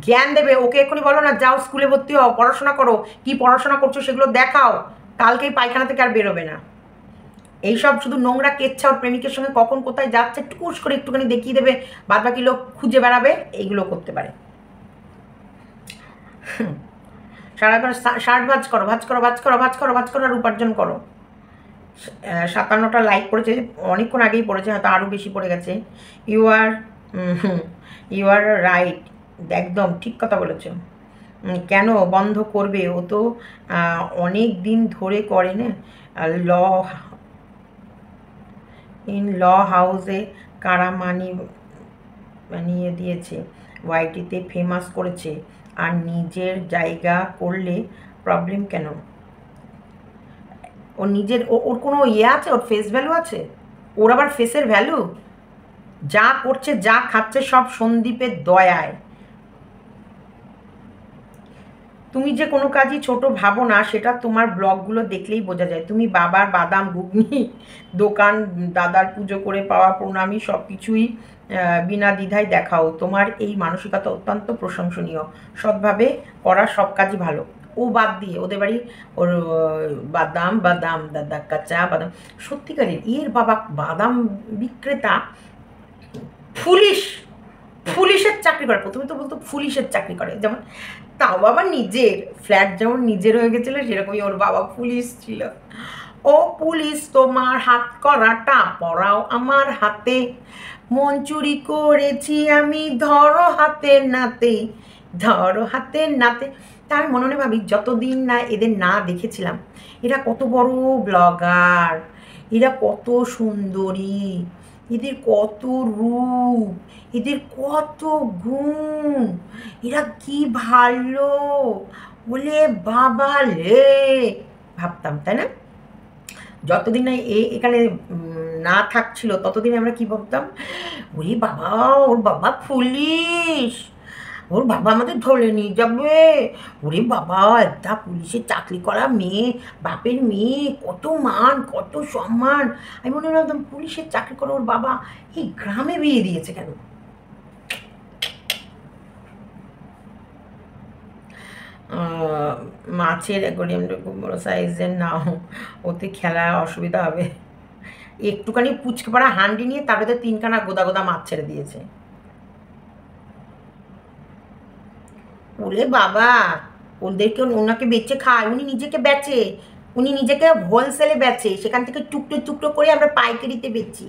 জ্ঞান দেবে। ওকে এক্ষুনি বলো না যাও স্কুলে ভর্তি হও, পড়াশোনা করো, কি পড়াশোনা করছো সেগুলো দেখাও, কালকেই পায়খানা থেকে আর বেরোবে না। এইসব শুধু নোংরা কেচ্ছা ওর প্রেমিকের সঙ্গে কখন কোথায় যাচ্ছে টুকুস করে একটুখানি দেখিয়ে দেবে, বাদ বাকি লোক খুঁজে বেড়াবে, এইগুলো করতে পারে। সারাক্ষণ শার্ট ভাজ করো, ভাজ করো, ভাজ করো, ভাজ করো, ভাজ করো, আর উপার্জন করো। 57টা লাইক পড়েছে, অনেকক্ষণ আগেই পড়েছে, হয়তো আরও বেশি পড়ে গেছে। ইউ আর রাইট, একদম ঠিক কথা বলেছো। কেন বন্ধ করবে? ও তো অনেক দিন ধরে করে না। ল ল হাউসে কারা মানিয়ে দিয়েছে, ওয়াইটিতে ফেমাস করেছে, আর নিজের জায়গা করলে প্রবলেম কেন? ওর নিজের ওর কোনো ইয়ে আছে? ওর ফেস ভ্যালু আছে? ওর আবার ফেসের ভ্যালু? যা করছে যা খাচ্ছে সব সন্দীপের দয়ায়। তুমি যে কোনো কাজই ছোট ভাবো না সেটা তোমার ব্লগগুলো দেখলেই বোঝা যায়। তুমি বাবার বাদাম ঘুগনি দোকান, দাদার পুজো করে পাওয়া প্রণামী সব কিছুই বিনা দ্বিধায় দেখাও। তোমার এই মানসিকতা অত্যন্ত প্রশংসনীয়। সৎভাবে করা সব কাজই ভালো। ও বাদ দিয়ে ওদের বাড়ি ওর বাদাম বাদাম দাদা কাঁচা বাদাম, সত্যিকারের এর বাবা বাদাম বিক্রেতা, পুলিশ, পুলিশের চাকরি করে। প্রথমে তো বলতো পুলিশের চাকরি করে, যেমন তাও বাবা নিজের ফ্ল্যাট যেমন নিজের হয়ে গেছিলো সেরকমই ওর বাবা পুলিশ ছিল। ও পুলিশ তোমার হাত করাটা পরাও আমার হাতে, মন চুরি করেছি আমি ধরো হাতে নাতে, ধরো হাতে নাতে। তা আমি মনে মনে ভাবি যতদিন না এদের না দেখেছিলাম, এরা কত বড় ব্লগার, এরা কত সুন্দরী, এদের কত রূপ, এদের কত গুণ, এরা কি ভালো, বলে বাবা রে ভাবতাম, তাই না? যতদিন না এখানে না থাকছিল ততদিন আমরা কি ভাবতাম, ওরে বাবা ওর বাবা পুলিশ, ওর বাবা আমাদের ধরে নিয়ে যাবে, ওরে বাবা একটা পুলিশের চাকরি করা মেয়ে, বাপের মেয়ে, কত মান কত সম্মান। আমি মনে ভাবতাম পুলিশের চাকরি করে ওর বাবা এই গ্রামে বিয়ে দিয়েছে কেন? মাছের অ্যাকোয়ারিয়ামটা খুব বড়ো সাইজের নাও, ওতে খেলা অসুবিধা হবে। একটুখানি পুচকে পড়া হান্ডি নিয়ে তার ভেতরে 3খানা গোদা গোদা মাছ ছেড়ে দিয়েছে। ওরে বাবা, ওদেরকে ওনাকে বেচে খায়, উনি নিজেকে বেচে, উনি নিজেকে হোলসেলে বেচে, সেখান থেকে টুকরো টুকরো করে আমরা পাইকারিতে বেচি,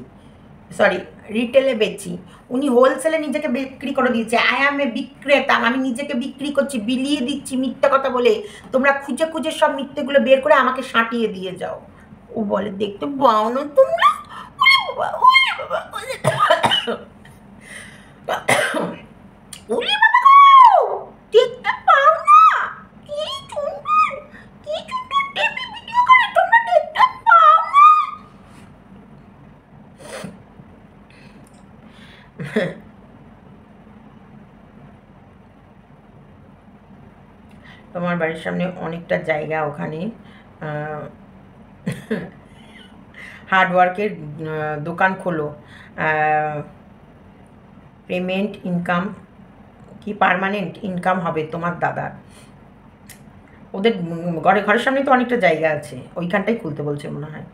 সরি রিটেলে বেচি। উনি হোলসেলে নিজেকে বিক্রি করে দিয়েছে। আই এম এ বিক্রেতা, আমি নিজেকে বিক্রি করছি, বিলিয়ে দিচ্ছি মিথ্যা কথা বলে। তোমরা খুঁজে খুঁজে সব মিথ্যেগুলো বের করে আমাকে সাঁটিয়ে দিয়ে যাও। ও বলে দেখতে পাও না তোমরা, ওরে বাবা ওরে বাবা ওরে বাবা দেখতে পাও না, কি সুন্দর, কি সুন্দর টেপি ভিডিও করে, তোমরা দেখতে পাও না। তোমার বাড়ির সামনে অনেকটা জায়গা, ওখানে হার্ডওয়ার্কের দোকান খোলো, পেমেন্ট ইনকাম কি পার্মানেন্ট ইনকাম হবে তোমার দাদার। ওদের ঘরের সামনে তো অনেকটা জায়গা আছে, ওইখানটাই খুলতে বলছে মনে হয়।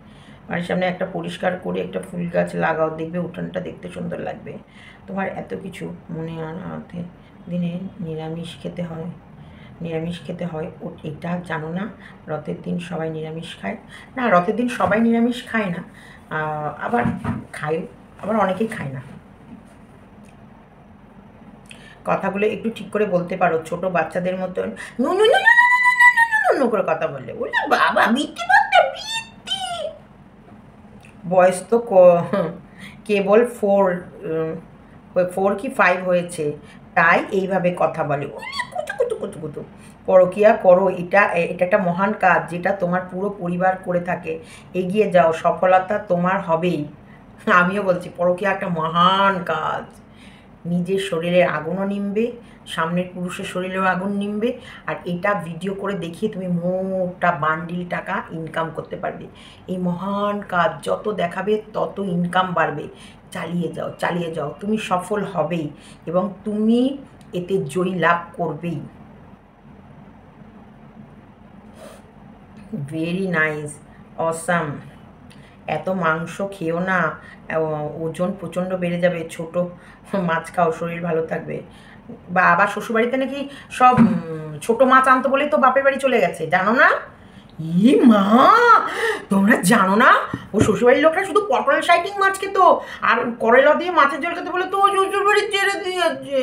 বাড়ির সামনে একটা পরিষ্কার করে একটা ফুল গাছ লাগাও, দেখবে উঠানটা দেখতে সুন্দর লাগবে। তোমার এত কিছু মনে আনাতে দিনে নিরামিষ খেতে হয়, নিরামিষ খেতে হয়, ও এটা জানো না? রথের দিন সবাই নিরামিষ খায় না, রথের দিন সবাই নিরামিষ খায় না, আবার খায়, আবার অনেকেই খায় না। কথাগুলো একটু ঠিক করে বলতে পারো, ছোট বাচ্চাদের মতন নু নু নু নু করে কথা বললে, বললে বাবা বৃত্তি বলতে বৃত্তি বয়স তো কেবল 4 কি 5 হয়েছে, তাই এইভাবে কথা বলে। কুতু কুতু কুতু কুতু। পরকিয়া করো, এটা একটা মহান কাজ যেটা তোমার পুরো পরিবার করে থাকে। এগিয়ে যাও, সফলতা তোমার হবেই। আমিও বলছি পরকিয়া একটা মহান কাজ। নিজের শরীরে আগুনও নিমবে, সামনের পুরুষের শরীরেও আগুন নিমবে, আর এটা ভিডিও করে দেখিয়ে তুমি মোটা বান্ডিল টাকা ইনকাম করতে পারবে। এই মহান কাজ যত দেখাবে তত ইনকাম বাড়বে। চালিয়ে যাও, চালিয়ে যাও, তুমি সফল হবেই এবং তুমি এতে জয়ী লাভ করবেই। Very nice, awesome. এত মাংস খেও না, ওজন প্রচণ্ড বেড়ে যাবে। ছোট মাছ খাও, শরীর ভালো থাকবে। বা আবার শ্বশুরবাড়িতে নাকি সব ছোট মাছ আনতো বলেই তো বাপের বাড়ি চলে গেছে, জানো না? ই মা, তোমরা জানো না ও শ্বশুরবাড়ির লোকরা শুধু পটল সাইটিং মাছ খেত আর করলা দিয়ে মাছের ঝোল খেতে বলে তো ও শ্বশুরবাড়ি ছেড়ে দিয়েছে।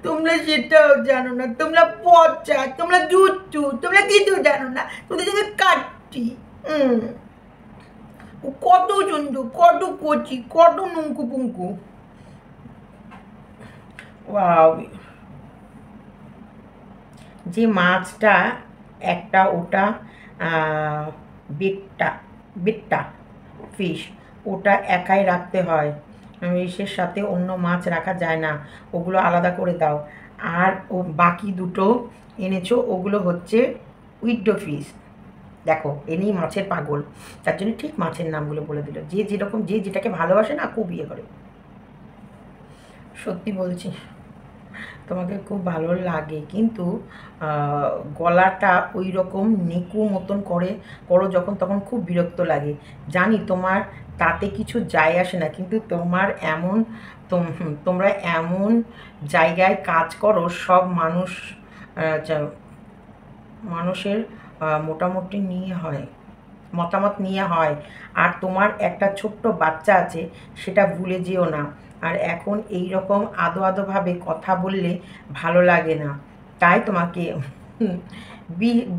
তোমরা সেটাও জানো না, তোমরা পচা, তোমরা জুচ্চু, তোমরা কিছু জানো না, তোদের জন্য কাটছি। কত সুন্দর, কত কচি, কত নুঙ্কু পুঙ্কু। ওয়াও, যে মাছটা একটা ওটা বেটটা বেটটা ফিশ, ওটা একাই রাখতে হয়, ফিশের সাথে অন্য মাছ রাখা যায় না, ওগুলো আলাদা করে দাও। আর ও বাকি দুটো এনেছো, ওগুলো হচ্ছে উইডো ফিশ। দেখো এনেই মাছের পাগল, তার জন্য ঠিক মাছের নামগুলো বলে দিল। যে যেরকম, যে যেটাকে ভালোবাসে না খুব ইয়ে করে। সত্যি বলছি তোমাকে খুব ভালো লাগে, কিন্তু গলাটা ওই রকম নেকু মতন করো যখন, তখন খুব বিরক্ত লাগে। জানি তোমার তাতে কিছু যায় আসে না, কিন্তু তোমরা এমন জায়গায় কাজ করো, সব মানুষের মোটামুটি মতামত নিয়ে হয়। আর তোমার একটা ছোট্ট বাচ্চা আছে, সেটা ভুলে যেও না। আর এখন এই রকম আদো আদোভাবে কথা বললে ভালো লাগে না, তাই তোমাকে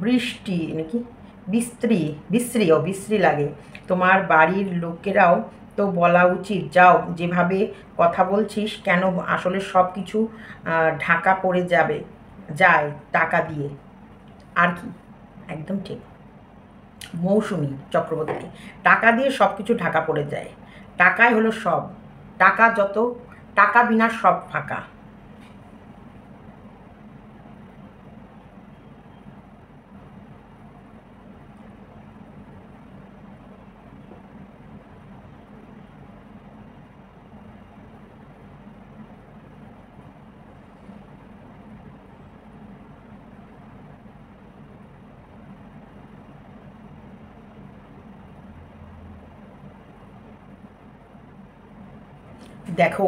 বৃষ্টি নাকি বিশ্রী লাগে। তোমার বাড়ির লোকেরাও তো বলা উচিত, যাও যেভাবে কথা বলছিস কেন, আসলে সব কিছু ঢাকা পড়ে যায় টাকা দিয়ে। আর কি, একদম ঠিক। মৌসুমী চক্রবর্তী, টাকা দিয়ে সব কিছু ঢাকা পড়ে যায়, টাকাই হলো সব। টাকা বিনা সব ফাঁকা। দেখো,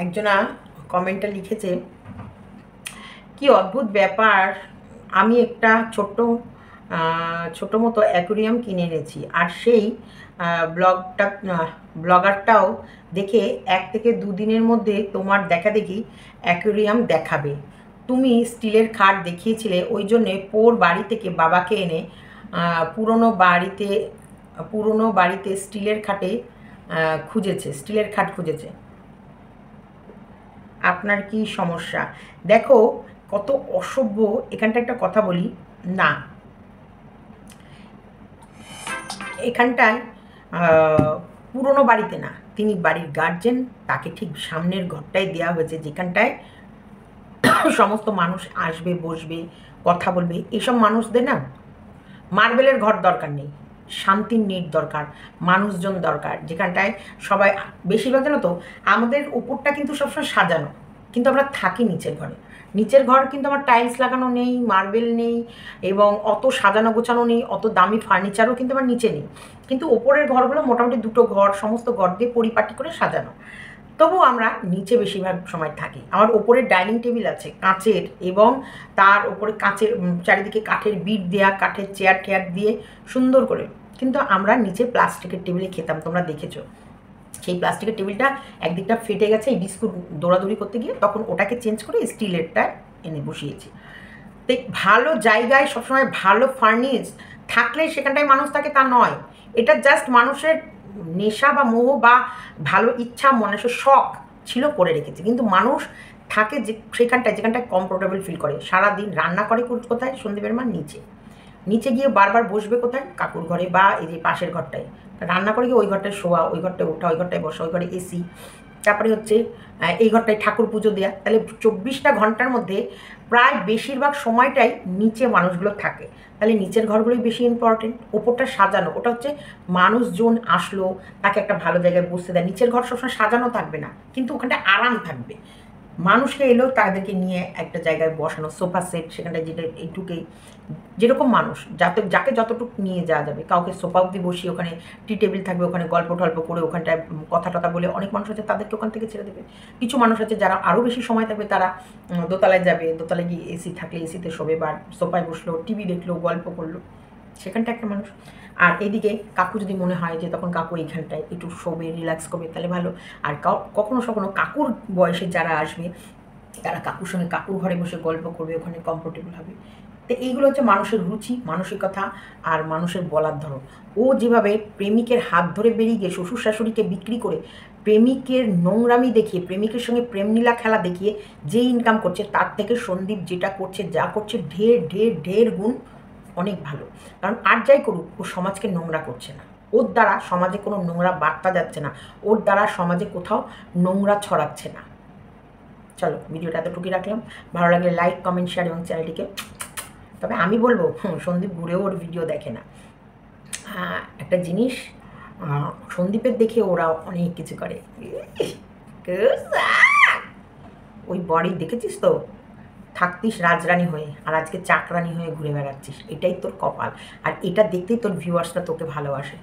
একজনা কমেন্টে লিখেছে, কি অদ্ভুত ব্যাপার, আমি একটা ছোট মতো অ্যাকুরিয়াম কিনে এনেছি, আর সেই ব্লগারটাও দেখে 1 থেকে 2 দিনের মধ্যে তোমার দেখাদেখি অ্যাকুরিয়াম দেখাবে। তুমি স্টিলের খাট দেখিয়েছিলে, ওই জন্যে পোর বাড়ি থেকে বাবাকে এনে পুরনো বাড়িতে স্টিলের খাট খুঁজেছে। আপনার কি সমস্যা? দেখো কত অসভ্য। এখানটা একটা কথা বলি, না এখানটায় পুরনো বাড়িতে না, তিনি বাড়ির গার্জেন, তাকে ঠিক সামনের ঘরটাই দেওয়া হয়েছে, যেখানটায় সমস্ত মানুষ আসবে, বসবে, কথা বলবে। এসব মানুষদের না মার্বেলের ঘর দরকার নেই, শান্তির নেট দরকার, মানুষজন দরকার, যেখানটায় সবাই বেশিরভাগ জানো তো আমাদের উপরটা কিন্তু সবসময় সাজানো, কিন্তু আমরা থাকি নিচের ঘর কিন্তু আমার টাইলস লাগানো নেই, মার্বেল নেই, এবং অত সাজানো গোছানো নেই, অত দামি ফার্নিচারও কিন্তু আমার নিচে নেই, কিন্তু ওপরের ঘরগুলো মোটামুটি 2টো ঘর, সমস্ত ঘর দিয়ে পরিপাটি করে সাজানো। তবু আমরা নিচে বেশিরভাগ সময় থাকি। আমার ওপরে ডাইনিং টেবিল আছে কাঁচের, এবং তার ওপরে কাঁচের চারিদিকে কাঠের বিট দেওয়া, কাঠের চেয়ার টেয়ার দিয়ে সুন্দর করে। কিন্তু আমরা নিচে প্লাস্টিকের টেবিলে খেতাম, তোমরা দেখেছো। সেই প্লাস্টিকের টেবিলটা একদিকটা ফেটে গেছে এই বিস্কুট দৌড়াদৌড়ি করতে গিয়ে, তখন ওটাকে চেঞ্জ করে স্টিলেরটা এনে বসিয়েছি। তো ভালো জায়গায় সবসময় ভালো ফার্নিশ থাকলে সেখানটায় মানুষ থাকে তা নয়, এটা জাস্ট মানুষের নেশা বা মোহ বা ভালো ইচ্ছা মানুষের শখ ছিল করে রেখেছে, কিন্তু মানুষ থাকে যে যেখানটায় কমফোর্টেবল ফিল করে। সারাদিন রান্না করে কোথায়? সন্দীপের মা নিচে। নিচে গিয়ে বারবার বসবে কোথায়? কাকুর ঘরে বা এই যে পাশের ঘরটায়। রান্না করে গিয়ে ওই ঘরটায় শোয়া, ওই ঘরটায় ওঠা, ওই ঘরটায় বসা, ওই ঘরে এসি। তারপরে হচ্ছে এই ঘরটায় ঠাকুর পুজো দেওয়া। তাহলে 24টা ঘন্টার মধ্যে প্রায় বেশিরভাগ সময়টাই নিচে মানুষগুলো থাকে। তাহলে নিচের ঘরগুলোই বেশি ইম্পর্টেন্ট। ওপরটা সাজানো, ওটা হচ্ছে মানুষজন আসলো তাকে একটা ভালো জায়গায় বসতে দেয়। নিচের ঘর সবসময় সাজানো থাকবে না, কিন্তু ওখানটা আরাম থাকবে। মানুষকে এলেও তাদেরকে নিয়ে একটা জায়গায় বসানো, সোফা সেট, সেখানটায় যেটা এইটুকুই যেরকম মানুষ যাকে যতটুকু নিয়ে যাওয়া যাবে। কাউকে সোফা অব্দি বসিয়ে ওখানে টি টেবিল থাকবে, ওখানে গল্প টল্প করে ওখানটায় কথা টথা বলে অনেক মানুষ আছে তাদেরকে ওখান থেকে ছেড়ে দেবে। কিছু মানুষ আছে যারা আরও বেশি সময় থাকবে, তারা দোতলায় যাবে, দোতলায় গিয়ে এসি থাকলে এসিতে শোবে বা সোফায় বসলো, টিভি দেখলো, গল্প করলো, সেখানটা একটা মানুষ। আর এদিকে কাকু যদি মনে হয় যে তখন কাকু এইখানটায় একটু শোবে, রিল্যাক্স করবে, তাহলে ভালো। আর কখনো কাকুর বয়সে যারা আসবে তারা কাকুর সঙ্গে কাকুর ঘরে বসে গল্প করবে, ওখানে কমফোর্টেবল হবে। তো এইগুলো হচ্ছে মানুষের রুচি, মানসিকতা আর মানুষের বলার ধরন। ও যেভাবে প্রেমিকের হাত ধরে বেরিয়ে গিয়ে শ্বশুর শাশুড়িকে বিক্রি করে, প্রেমিকের নোংরামি দেখিয়ে, প্রেমিকের সঙ্গে প্রেমলীলা খেলা দেখিয়ে যে ইনকাম করছে, তার থেকে সন্দীপ যেটা করছে, যা করছে, ঢের ঢের ঢের গুণ অনেক ভালো। কারণ আর যাই করুক, ও সমাজকে নোংরা করছে না। ওর দ্বারা সমাজে কোনো নোংরা বার্তা যাচ্ছে না, ওর দ্বারা সমাজে কোথাও নোংরা ছড়াচ্ছে না। চলো, ভিডিওটা এতটুকুই রাখলাম। ভালো লাগলে লাইক, কমেন্ট, শেয়ার এবং চ্যানেলটিকে। তবে আমি বলবো, সন্দীপ ঘুরেও ওর ভিডিও দেখে না। একটা জিনিস, সন্দীপের দেখে ওরা অনেক কিছু করে। ওই বডি দেখেছিস তো, থাকতিস রাজরানী হয়ে, আর আজকে চাকরানি হয়ে ঘুরে বেড়াচ্ছিস। এটাই তোর কপাল, আর এটা দেখতেই তোর ভিউয়ার্সরা তোকে ভালোবাসে।